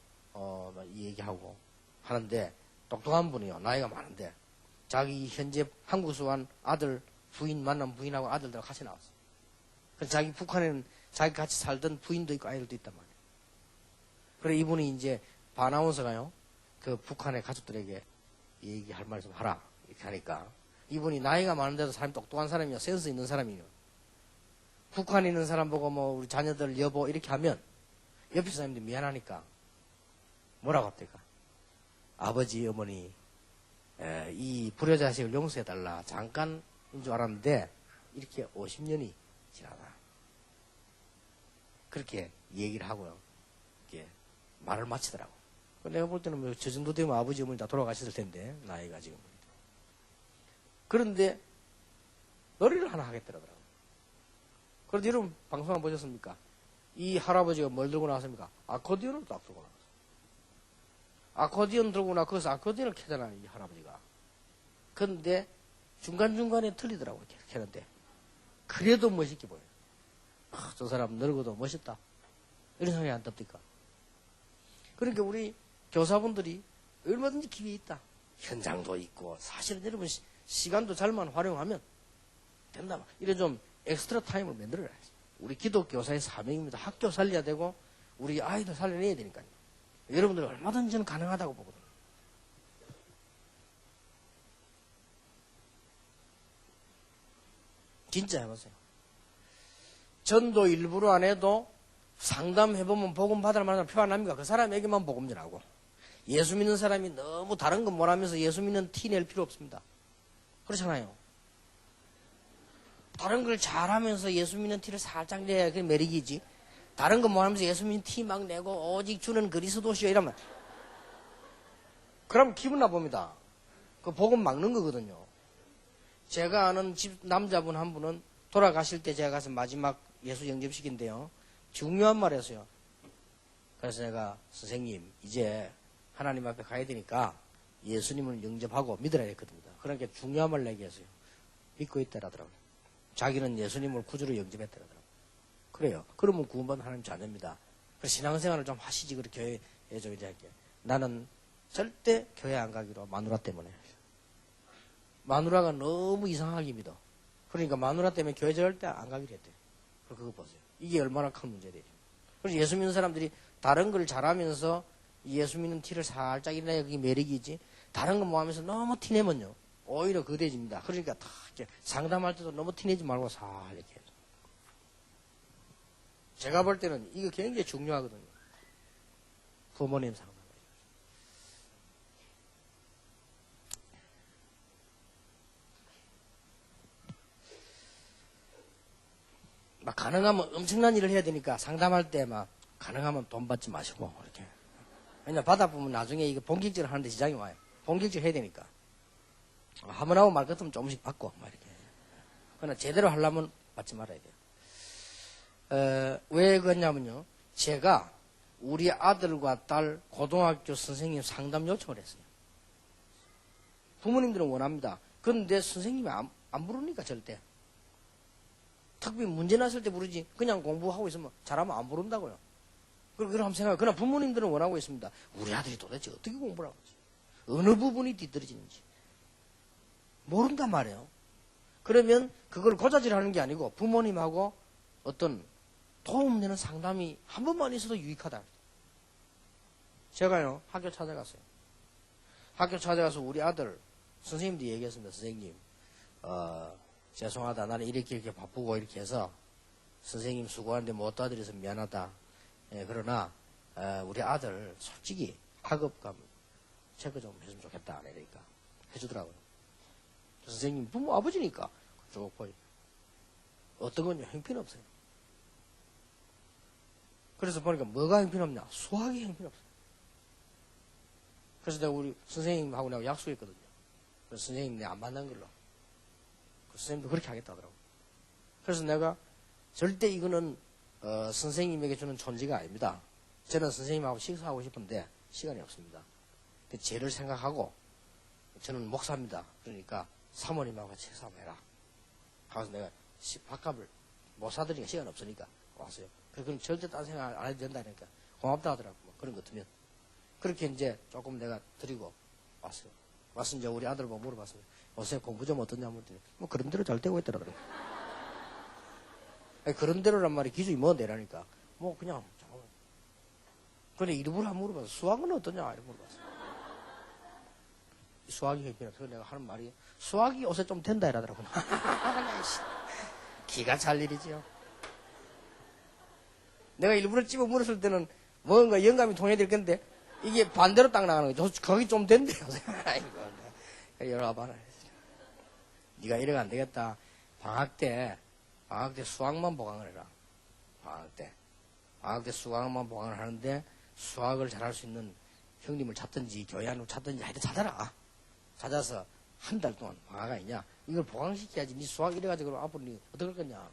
얘기하고 하는데 똑똑한 분이요. 나이가 많은데 자기 현재 한국에서 온 아들 부인 만난 부인하고 아들들하고 같이 나왔어. 그래서 자기 북한에는 자기 같이 살던 부인도 있고 아이들도 있단 말이에요. 그래 이분이 이제 바나운서가요. 그 북한의 가족들에게 얘기할 말 좀 하라 이렇게 하니까 이분이 나이가 많은데도 사람이 똑똑한 사람이요. 센스 있는 사람이요. 북한에 있는 사람 보고 뭐 우리 자녀들 여보 이렇게 하면 옆에 사람들이 미안하니까 뭐라고 합니까? 아버지 어머니 이 불효자식을 용서해달라. 잠깐인 줄 알았는데 이렇게 50년이 지나다. 그렇게 얘기를 하고요. 이렇게 말을 마치더라고. 내가 볼 때는 뭐 저 정도 되면 아버지 어머니 다 돌아가셨을 텐데 나이가 지금. 그런데 노래를 하나 하겠더라고요. 그런데 여러분 방송 안 보셨습니까? 이 할아버지가 뭘 들고 나왔습니까? 아코디언을 딱 들고 나왔어요. 아코디언 들고 나 거기서 아코디언을 켜잖아요, 이 할아버지가. 그런데 중간중간에 틀리더라고요, 이렇게 켜는데. 그래도 멋있게 보여요. 저 사람 늙어도 멋있다. 이런 생각이 안 듭니까? 그러니까 우리 교사분들이 얼마든지 기회 있다. 현장도 있고, 사실은 여러분 시간도 잘만 활용하면 된다. 이래 좀 엑스트라 타임을 만들어야지. 우리 기독교사의 사명입니다. 학교 살려야 되고 우리 아이들 살려내야 되니까요. 여러분들 얼마든지 저는 가능하다고 보거든요. 진짜 해보세요. 전도 일부러 안 해도 상담해보면 복음 받을 만한 표 안 납니까? 그 사람에게만 복음 전하고 예수 믿는 사람이 너무 다른 건 못하면서 예수 믿는 티 낼 필요 없습니다. 그렇잖아요. 다른 걸 잘하면서 예수 믿는 티를 살짝 내야 그게 매력이지. 다른 거 못하면서 예수 믿는 티 막 내고 오직 주는 그리스도시요 이러면 그럼 기분 나쁩니다. 그 복음 막는 거거든요. 제가 아는 집 남자분 한 분은 돌아가실 때 제가 가서 마지막 예수 영접식인데요. 중요한 말 했어요. 그래서 내가 선생님 이제 하나님 앞에 가야 되니까 예수님을 영접하고 믿으라 했거든요. 그러니까 중요한 말 얘기했어요. 믿고 있다라더라고요. 자기는 예수님을 구주로 영접했다라더라고요. 그래요. 그러면 구원받은 하나님 자녀입니다. 그래서 신앙생활을 좀 하시지 그렇게 교회에 저기 할게요. 나는 절대 교회 안 가기로 마누라 때문에. 마누라가 너무 이상하게 믿어. 그러니까 마누라 때문에 교회 절대 안 가기로 했대요. 그거 보세요. 이게 얼마나 큰 문제되죠. 그래서 예수 믿는 사람들이 다른 걸 잘하면서 예수 믿는 티를 살짝 이내야 그게 매력이지. 다른 거 뭐 하면서 너무 티내면요. 오히려 거대해집니다. 그러니까 다 이렇게 상담할 때도 너무 티내지 말고 살 이렇게 해요. 제가 볼 때는 이거 굉장히 중요하거든요. 부모님 상담. 막 가능하면 엄청난 일을 해야 되니까 상담할 때 막 가능하면 돈 받지 마시고 이렇게. 왜냐 받아 보면 나중에 이거 본격적으로 하는데 지장이 와요. 본격적으로 해야 되니까. 한번 하고 말 같으면 조금씩 받고 막 이렇게. 그러나 제대로 하려면 받지 말아야 돼요. 왜 그러냐면요. 제가 우리 아들과 딸 고등학교 선생님 상담 요청을 했어요. 부모님들은 원합니다. 그런데 선생님이 안 부르니까 절대. 특별히 문제 났을 때 부르지 그냥 공부하고 있으면 잘하면 안 부른다고요. 그럼 한번 생각해. 그러나 부모님들은 원하고 있습니다. 우리 아들이 도대체 어떻게 공부를 하고 있지? 어느 부분이 뒤떨어지는지. 모른단 말이에요. 그러면 그걸 고자질하는 게 아니고 부모님하고 어떤 도움되는 상담이 한 번만 있어도 유익하다. 제가요, 학교 찾아갔어요. 학교 찾아가서 우리 아들, 선생님도 얘기했습니다. 선생님, 죄송하다. 나는 이렇게 바쁘고 이렇게 해서 선생님 수고하는데 못 도와드려서 미안하다. 예, 그러나 우리 아들 솔직히 학업감 체크 좀 해주면 좋겠다. 그러니까 해주더라고요. 선생님 부모 아버지니까 쭉 보이. 어떤 건요? 형편없어요. 그래서 보니까 뭐가 형편없냐? 수학이 형편없어요. 그래서 내가 우리 선생님하고 내가 약속했거든요. 그래서 선생님 내가 안 만난 걸로. 그 선생님도 그렇게 하겠다 하더라고요. 그래서 내가 절대 이거는 선생님에게 주는 존재가 아닙니다. 저는 선생님하고 식사하고 싶은데 시간이 없습니다. 죄를 생각하고 저는 목사입니다. 그러니까 사모님하고 같이 식사 한번 해라. 가서 내가 밥값을 못 사드리니까 시간 없으니까 왔어요. 그럼 절대 딴 생각 안 해도 된다니까 고맙다 하더라고. 뭐 그런 것 같으면. 그렇게 이제 조금 내가 드리고 왔어요. 와서 이제 우리 아들 보고 물어봤습니다. 요새 공부 좀 어떠냐 물었더니 뭐 그런 대로 잘 되고 있더라고요. 그런 대로란 말이 기준이 뭔데라니까. 뭐 그냥 그래 일부러 한 물어봤어. 수학은 어떠냐 이렇게 물어봤어. 수학이 형편없어. 내가 하는 말이 수학이 요새 좀 된다 이러더라고요. 기가 찰 일이지요. 내가 일부러 집어 물었을 때는 뭔가 영감이 통해야 될 건데 이게 반대로 딱 나가는 거죠. 거기 좀 된대요. 아이고, 열어봐라. 네가 이래가 안 되겠다. 방학 때 수학만 보강을 해라. 방학 때 수학만 보강을 하는데 수학을 잘할 수 있는 형님을 찾든지 교회 안으로 찾든지 하여튼 찾아라. 찾아서 한 달 동안 방학가 있냐? 이걸 보강시켜야지. 네 수학 이래가지고 그럼 앞으로 네 어떡할 거냐?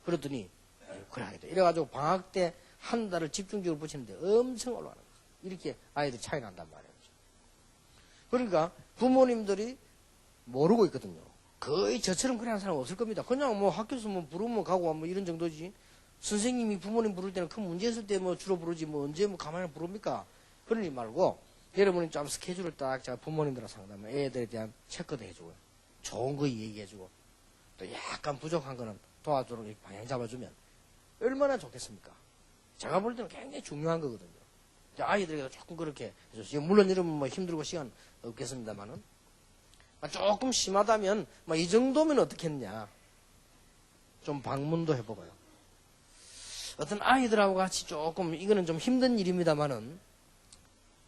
그랬더니 그래 하겠다. 이래가지고 방학 때 한 달을 집중적으로 붙이는데 엄청 올라가는 거죠. 이렇게 아이들이 차이 난단 말이에요. 그러니까 부모님들이 모르고 있거든요. 거의 저처럼 그래 하는 사람 없을 겁니다. 그냥 뭐 학교에서 뭐 부르면 가고 뭐 이런 정도지. 선생님이 부모님 부를 때는 큰 문제 있을 때 뭐 주로 부르지 뭐 언제 뭐 가만히 부릅니까? 그러니 말고 여러분이 좀 스케줄을 딱 제가 부모님들하고 상담하면 애들에 대한 체크도 해주고요. 좋은 거 얘기해주고 또 약간 부족한 거는 도와주도록 이렇게 방향 잡아주면 얼마나 좋겠습니까? 제가 볼 때는 굉장히 중요한 거거든요. 아이들에게도 조금 그렇게 해줬어요. 물론 이러면 뭐 힘들고 시간 없겠습니다만은 조금 심하다면 이 정도면 어떻겠냐. 좀 방문도 해보고요. 어떤 아이들하고 같이 조금 이거는 좀 힘든 일입니다만은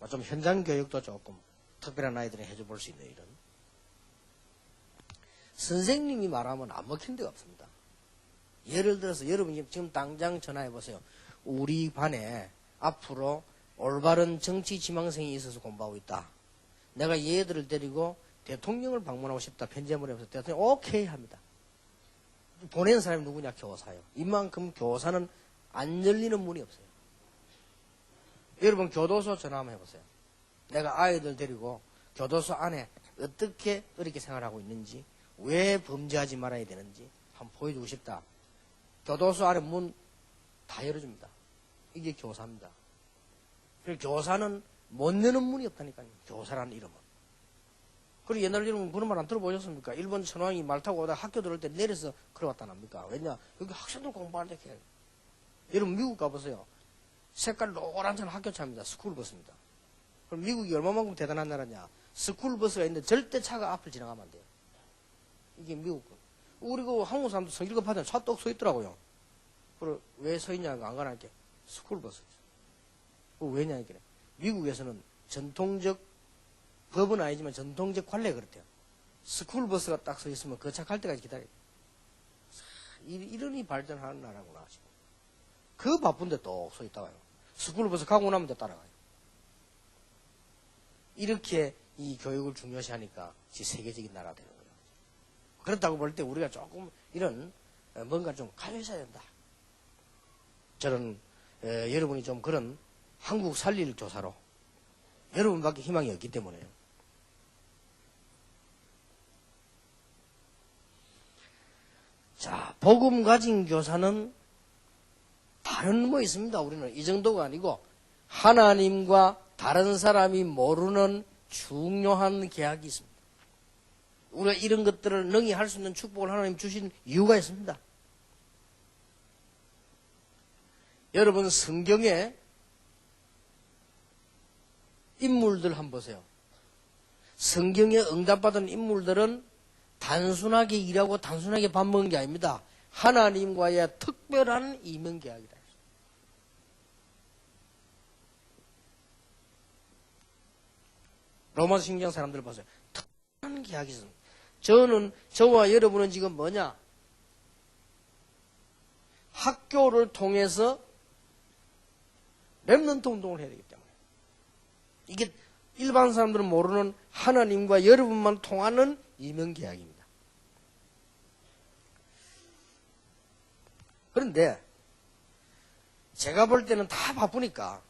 좀 현장 교육도 조금 특별한 아이들이 해줘볼 수 있는 일은 선생님이 말하면 안 먹히는 데가 없습니다. 예를 들어서 여러분이 지금 당장 전화해보세요. 우리 반에 앞으로 올바른 정치 지망생이 있어서 공부하고 있다. 내가 얘들을 데리고 대통령을 방문하고 싶다. 편지를 해서 대통령 오케이 합니다. 보낸 사람이 누구냐? 교사요. 이만큼 교사는 안 열리는 문이 없어요. 여러분 교도소 전화 한번 해보세요. 내가 아이들 데리고 교도소 안에 어떻게 생활하고 있는지 왜 범죄하지 말아야 되는지 한번 보여주고 싶다. 교도소 안에 문 다 열어줍니다. 이게 교사입니다. 그리고 교사는 못 여는 문이 없다니까요. 교사라는 이름은. 그리고 옛날 여러분 그런 말 안 들어보셨습니까? 일본 천황이 말 타고 오다가 학교 들어올 때 내려서 걸어왔다는 겁니까? 왜냐? 여기 학생들 공부하는데 여러분 미국 가보세요. 색깔 노란색 학교차입니다. 스쿨버스입니다. 그럼 미국이 얼마만큼 대단한 나라냐? 스쿨버스가 있는데 절대 차가 앞을 지나가면 안 돼요. 이게 미국. 우리 그 한국 사람도 성질급 하잖아요. 차 똑 서 있더라고요. 그래 왜 서 있냐고 안 가라니까 스쿨버스. 왜냐 이게 미국에서는 전통적 법은 아니지만 전통적 관례가 그렇대요. 스쿨버스가 딱 서 있으면 그 차 갈 때까지 기다려요. 이러니 발전하는 나라구나 싶어. 그 바쁜데 똑 서 있다가요. 스쿨버스 가고 나면 또 따라가요. 이렇게 이 교육을 중요시하니까 세계적인 나라가 되는 거예요. 그렇다고 볼 때 우리가 조금 이런 뭔가 좀 가져 있어야 된다. 저는 여러분이 좀 그런 한국 살릴 교사로 여러분밖에 희망이 없기 때문에요. 자, 복음 가진 교사는 다른 뭐 있습니다. 우리는 이 정도가 아니고 하나님과 다른 사람이 모르는 중요한 계약이 있습니다. 우리가 이런 것들을 능히 할 수 있는 축복을 하나님 주신 이유가 있습니다. 여러분 성경에 인물들 한번 보세요. 성경에 응답받은 인물들은 단순하게 일하고 단순하게 밥 먹은 게 아닙니다. 하나님과의 특별한 이면계약이다. 로마서 신경 사람들 보세요. 특별한 계약이 있습니다. 저와 여러분은 지금 뭐냐? 학교를 통해서 렘넌트 운동을 해야 되기 때문에. 이게 일반 사람들은 모르는 하나님과 여러분만 통하는 이면계약입니다. 그런데 제가 볼 때는 다 바쁘니까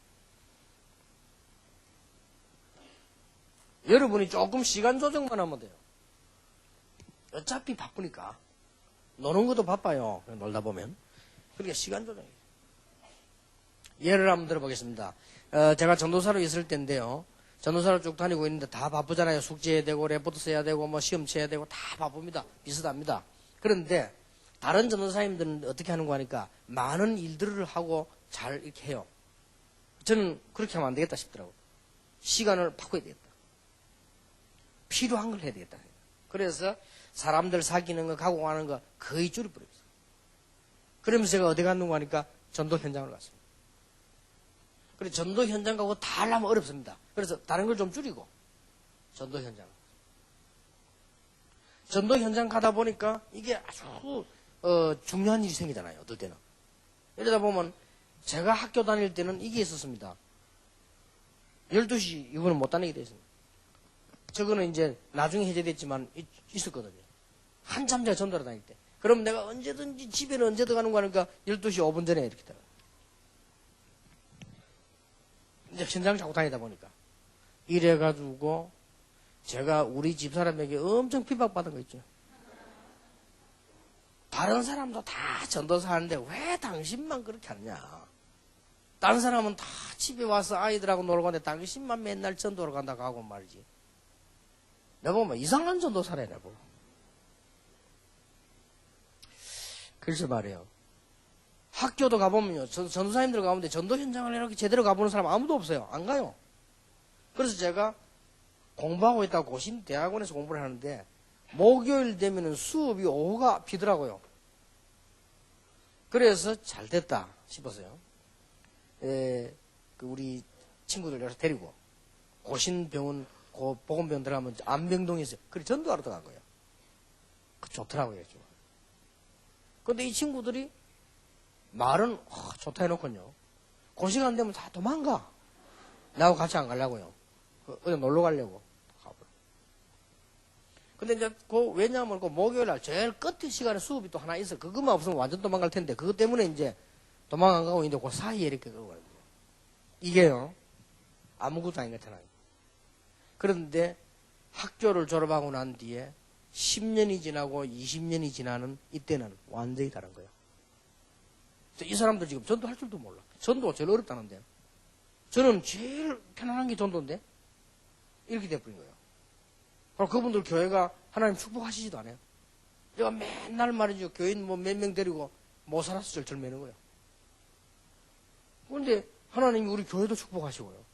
여러분이 조금 시간 조정만 하면 돼요. 어차피 바쁘니까. 노는 것도 바빠요. 놀다 보면. 그러니까 시간 조정이에요. 예를 한번 들어보겠습니다. 제가 전도사로 있을 때인데요. 전도사로 쭉 다니고 있는데 다 바쁘잖아요. 숙제해야 되고 레포트 써야 되고 뭐 시험 쳐야 되고 다 바쁩니다. 비슷합니다. 그런데 다른 전도사님들은 어떻게 하는 거 하니까 많은 일들을 하고 잘 이렇게 해요. 저는 그렇게 하면 안 되겠다 싶더라고요. 시간을 바꿔야 되겠다. 필요한 걸 해야 되겠다. 그래서 사람들 사귀는 거, 가고 가는 거 거의 줄여버렸어요. 그러면서 제가 어디 갔는가 하니까 전도 현장을 갔습니다. 그래서 전도 현장 가고 다 하려면 어렵습니다. 그래서 다른 걸 좀 줄이고 전도 현장. 전도 현장 가다 보니까 이게 아주 중요한 일이 생기잖아요. 어떨 때는. 이러다 보면 제가 학교 다닐 때는 이게 있었습니다. 12시 이거는 못 다니게 돼 있습니다. 저거는 이제 나중에 해제됐지만 있었거든요. 한참 제가 전도를 다닐 때. 그럼 내가 언제든지 집에는 언제 들어가는 거 하니까 12시 5분 전에 이렇게 들어가요. 이제 현장을 자꾸 다니다 보니까. 이래가지고 제가 우리 집사람에게 엄청 핍박받은 거 있죠. 다른 사람도 다 전도사 하는데 왜 당신만 그렇게 하느냐. 다른 사람은 다 집에 와서 아이들하고 놀고 가는데 당신만 맨날 전도를 간다고 하고 말이지. 내가 보면 이상한 전도사래, 내가 보면. 그래서 말이에요. 학교도 가보면요. 전도사님들 가보는데 전도 현장을 이렇게 제대로 가보는 사람 아무도 없어요. 안 가요. 그래서 제가 공부하고 있다가 고신 대학원에서 공부를 하는데 목요일 되면은 수업이 오후가 비더라고요. 그래서 잘 됐다 싶었어요. 우리 친구들 여기서 데리고 고신병원 보건병원 들어가면 안병동에 있어요. 그래 전도하러 들어간 거예요. 그 좋더라고요. 근데 이 친구들이 말은 좋다 해놓고요. 그 시간 되면 다 도망가. 나하고 같이 안 가려고요. 어디 놀러 가려고. 근데 이제 왜냐하면 목요일 날 제일 끝에 시간에 수업이 또 하나 있어. 그것만 없으면 완전 도망갈 텐데 그것 때문에 이제 도망 안 가고 있는데 그 사이에 이렇게 그러고 가는 거예요. 이게요. 아무것도 아닌 것 같아요. 그런데 학교를 졸업하고 난 뒤에 10년이 지나고 20년이 지나는 이때는 완전히 다른 거예요. 이 사람들 지금 전도할 줄도 몰라. 전도가 제일 어렵다는데. 저는 제일 편안한 게 전도인데 이렇게 돼버린 거예요. 그럼 그분들 교회가 하나님 축복하시지도 않아요. 내가 맨날 말이죠. 교인 뭐 몇 명 데리고 못 살아서 절절 매는 거예요. 그런데 하나님이 우리 교회도 축복하시고요.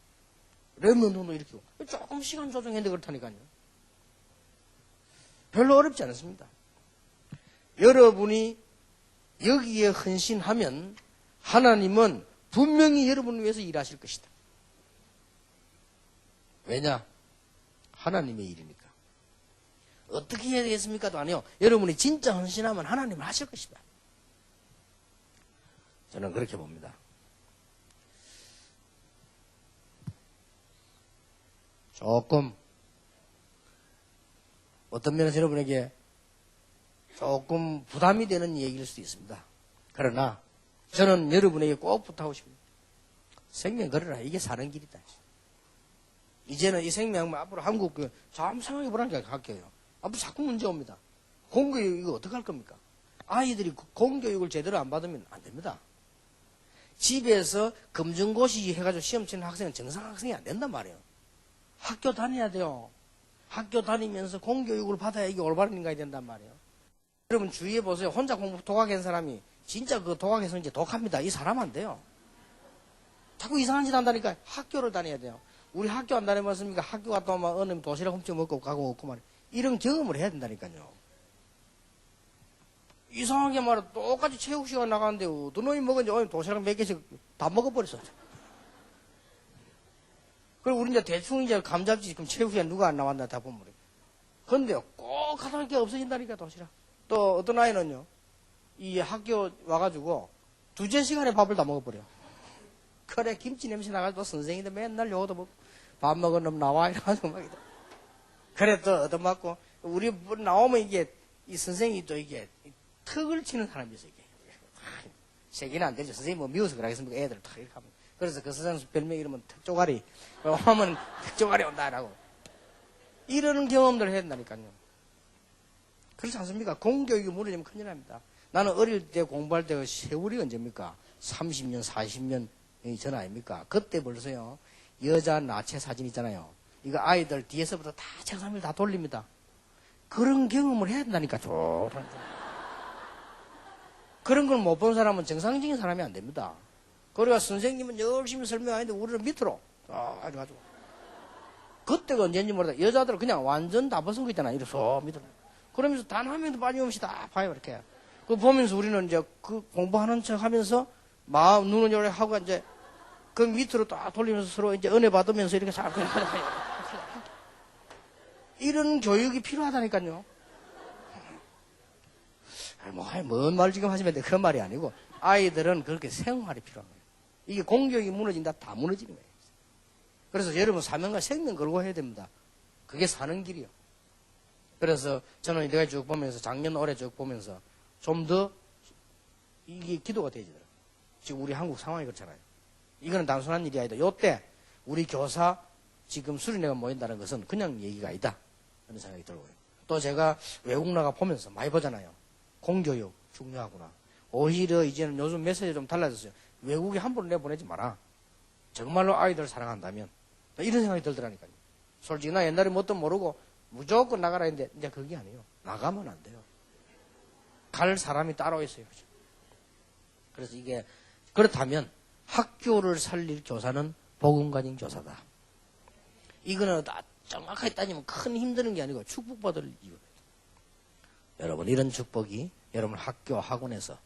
렘넌트도 이렇게 조금 시간 조정했는데 그렇다니까요. 별로 어렵지 않습니다. 여러분이 여기에 헌신하면 하나님은 분명히 여러분을 위해서 일하실 것이다. 왜냐? 하나님의 일이니까. 어떻게 해야 되겠습니까도 아니요. 여러분이 진짜 헌신하면 하나님을 하실 것이다. 저는 그렇게 봅니다. 조금 어떤 면에서 여러분에게 조금 부담이 되는 얘기일 수도 있습니다. 그러나 저는 여러분에게 꼭 부탁하고 싶습니다. 생명 걸어라. 이게 사는 길이다. 이제는 이 생명 앞으로 한국 참 생각해 보라니까 할게요. 앞으로 자꾸 문제 옵니다. 공교육 이거 어떻게 할 겁니까? 아이들이 공교육을 제대로 안 받으면 안 됩니다. 집에서 검정고시 해가지고 시험 치는 학생은 정상 학생이 안 된단 말이에요. 학교 다녀야 돼요. 학교 다니면서 공교육을 받아야 이게 올바른 인간이 된단 말이에요. 여러분 주위에 보세요. 혼자 공부 독학한 사람이 진짜 그 독학해서 이제 독합니다. 이 사람 안 돼요. 자꾸 이상한 짓 한다니까. 학교를 다녀야 돼요. 우리 학교 안 다녀봤습니까? 학교 갔다 오면 어느 도시락 훔쳐 먹고 가고 없고 말이에요. 이런 경험을 해야 된다니까요. 이상하게 말해 똑같이 체육 시간 나가는데 어떤 놈이 먹은지 오늘 도시락 몇 개씩 다 먹어버렸어. 그리고 우리 이제 대충 이제 감잡지 지금 체육 시간 누가 안 나왔나 다 보면 그래. 근데 꼭 하다 보니까 없어진다니까 도시락. 또 어떤 아이는요, 이 학교 와가지고 2-3시간에 밥을 다 먹어버려. 그래 김치 냄새 나가지고 선생님도 맨날 요것도 먹고 밥 먹은 놈 나와 이래가지고 막 이래. 그래 또 얻어맞고 우리 나오면 이게 이 선생님이 또 이게 턱을 치는 사람이 있어 이게. 세기는 안 되죠. 선생님 뭐 미워서 그러겠습니까? 애들 탁 이렇게 하면. 그래서 그 선생님 별명 이름은 턱조가리. 하면 턱조가리 온다라고. 이런 경험들을 해야 된다니까요. 그렇지 않습니까? 공교육이 무너지면 큰일 납니다. 나는 어릴 때 공부할 때가 세월이 언제입니까? 30년, 40년 전 아닙니까? 그때 벌써요. 여자 나체 사진 있잖아요. 이거 아이들 뒤에서부터 다 책상을 다 돌립니다. 그런 경험을 해야 된다니까. 그런 걸 못 본 사람은 정상적인 사람이 안 됩니다. 그래가 선생님은 열심히 설명하는데 우리를 밑으로 해가지고 그때가 언제인지 모르다. 여자들은 그냥 완전 다 벗은 거 있잖아요. 이래서 밑으로. 그러면서 단 한 명도 빠짐없이 다 봐요 이렇게. 그 보면서 우리는 이제 그 공부하는 척 하면서 마음 눈을 요래 하고 이제 그 밑으로 딱 돌리면서 서로 이제 은혜 받으면서 이렇게 잘 이런 교육이 필요하다니까요. 뭔 말 지금 하시면 돼. 그런 말이 아니고 아이들은 그렇게 생활이 필요한 거예요. 이게 공교육이 무너진다 다 무너지는 거예요. 그래서 여러분 사명과 생명 걸고 해야 됩니다. 그게 사는 길이요. 그래서 저는 내가 쭉 보면서 작년 올해 쭉 보면서 좀 더 이게 기도가 되지더라고요. 지금 우리 한국 상황이 그렇잖아요. 이거는 단순한 일이 아니다. 요때 우리 교사 지금 수련회가 모인다는 것은 그냥 얘기가 아니다. 그런 생각이 들고요. 또 제가 외국 나가 보면서 많이 보잖아요. 공교육 중요하구나. 오히려 이제는 요즘 메시지가 좀 달라졌어요. 외국에 함부로 내보내지 마라. 정말로 아이들 사랑한다면. 이런 생각이 들더라니까요. 솔직히 나 옛날에 뭣도 모르고 무조건 나가라 했는데 이제 그게 아니에요. 나가면 안 돼요. 갈 사람이 따로 있어요. 그죠? 그래서 이게 그렇다면 학교를 살릴 교사는 복음 가진 교사다. 이거는 정확하게 따지면 큰 힘드는 게 아니고 축복받을 이유예요. 여러분 이런 축복이 여러분 학교 학원에서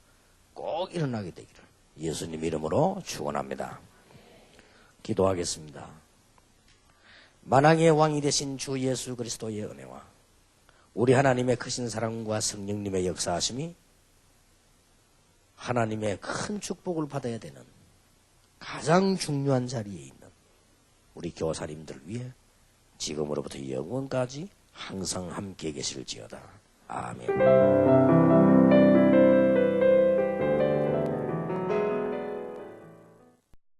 꼭 일어나게 되기를 예수님 이름으로 축원합니다. 기도하겠습니다. 만왕의 왕이 되신 주 예수 그리스도의 은혜와 우리 하나님의 크신 사랑과 성령님의 역사하심이 하나님의 큰 축복을 받아야 되는 가장 중요한 자리에 있는 우리 교사님들 위해 지금으로부터 영원까지 항상 함께 계실지어다. 아멘.